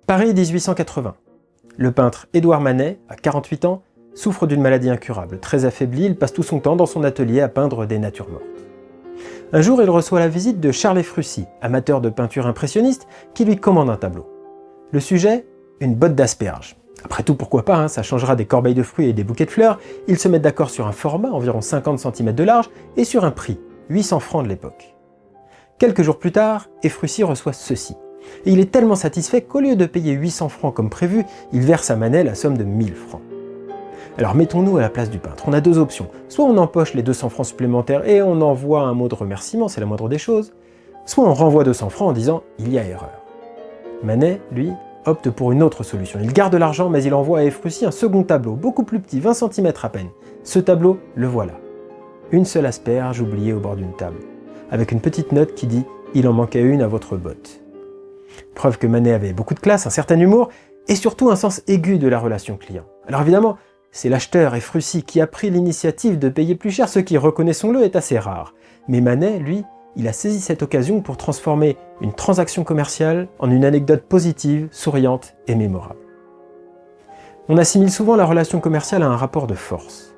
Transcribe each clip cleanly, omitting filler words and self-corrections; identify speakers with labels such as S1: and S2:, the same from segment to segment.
S1: Paris 1880. Le peintre Édouard Manet, à 48 ans, souffre d'une maladie incurable. Très affaibli, il passe tout son temps dans son atelier à peindre des natures mortes. Un jour, il reçoit la visite de Charles Efrussi, amateur de peinture impressionniste, qui lui commande un tableau. Le sujet, une botte d'asperges. Après tout, pourquoi pas, ça changera des corbeilles de fruits et des bouquets de fleurs. Ils se mettent d'accord sur un format, environ 50 cm de large, et sur un prix, 800 francs de l'époque. Quelques jours plus tard, Efrussi reçoit ceci. Et il est tellement satisfait qu'au lieu de payer 800 francs comme prévu, il verse à Manet la somme de 1000 francs. Alors mettons-nous à la place du peintre. On a deux options. Soit on empoche les 200 francs supplémentaires et on envoie un mot de remerciement, c'est la moindre des choses. Soit on renvoie 200 francs en disant « il y a erreur ». Manet, lui, opte pour une autre solution. Il garde l'argent, mais il envoie à Efrussi un second tableau, beaucoup plus petit, 20 cm à peine. Ce tableau, le voilà. Une seule asperge oubliée au bord d'une table, avec une petite note qui dit « il en manquait une à votre botte ». Preuve que Manet avait beaucoup de classe, un certain humour, et surtout un sens aigu de la relation client. Alors évidemment, c'est l'acheteur Efrussi qui a pris l'initiative de payer plus cher, ce qui, reconnaissons-le, est assez rare. Mais Manet, lui, il a saisi cette occasion pour transformer une transaction commerciale en une anecdote positive, souriante et mémorable. On assimile souvent la relation commerciale à un rapport de force.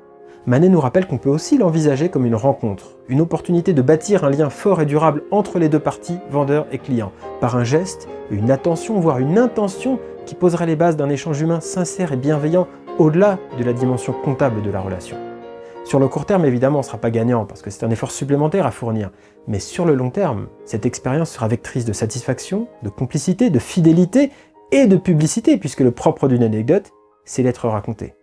S1: Manet nous rappelle qu'on peut aussi l'envisager comme une rencontre, une opportunité de bâtir un lien fort et durable entre les deux parties, vendeur et client, par un geste, une attention, voire une intention qui poserait les bases d'un échange humain sincère et bienveillant au-delà de la dimension comptable de la relation. Sur le court terme, évidemment, on ne sera pas gagnant parce que c'est un effort supplémentaire à fournir, mais sur le long terme, cette expérience sera vectrice de satisfaction, de complicité, de fidélité et de publicité, puisque le propre d'une anecdote, c'est l'être raconté.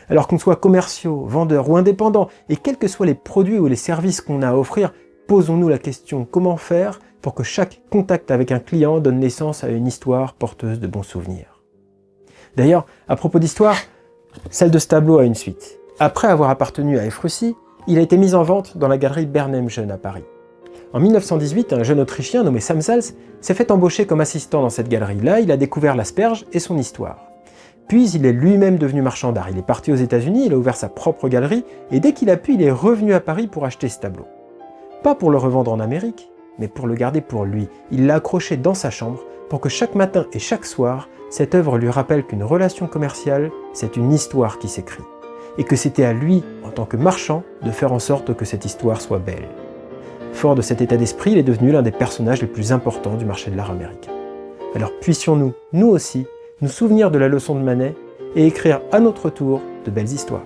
S1: Alors qu'on soit commerciaux, vendeurs ou indépendants, et quels que soient les produits ou les services qu'on a à offrir, posons-nous la question comment faire pour que chaque contact avec un client donne naissance à une histoire porteuse de bons souvenirs. D'ailleurs, à propos d'histoire, celle de ce tableau a une suite. Après avoir appartenu à Efrussi, il a été mis en vente dans la galerie Bernheim Jeune à Paris. En 1918, un jeune Autrichien nommé Sam Sals s'est fait embaucher comme assistant dans cette galerie. Là, il a découvert l'asperge et son histoire. Puis il est lui-même devenu marchand d'art. Il est parti aux États-Unis, il a ouvert sa propre galerie, et dès qu'il a pu, il est revenu à Paris pour acheter ce tableau. Pas pour le revendre en Amérique, mais pour le garder pour lui. Il l'a accroché dans sa chambre pour que chaque matin et chaque soir, cette œuvre lui rappelle qu'une relation commerciale, c'est une histoire qui s'écrit. Et que c'était à lui, en tant que marchand, de faire en sorte que cette histoire soit belle. Fort de cet état d'esprit, il est devenu l'un des personnages les plus importants du marché de l'art américain. Alors puissions-nous, nous aussi, nous souvenir de la leçon de Manet et écrire à notre tour de belles histoires.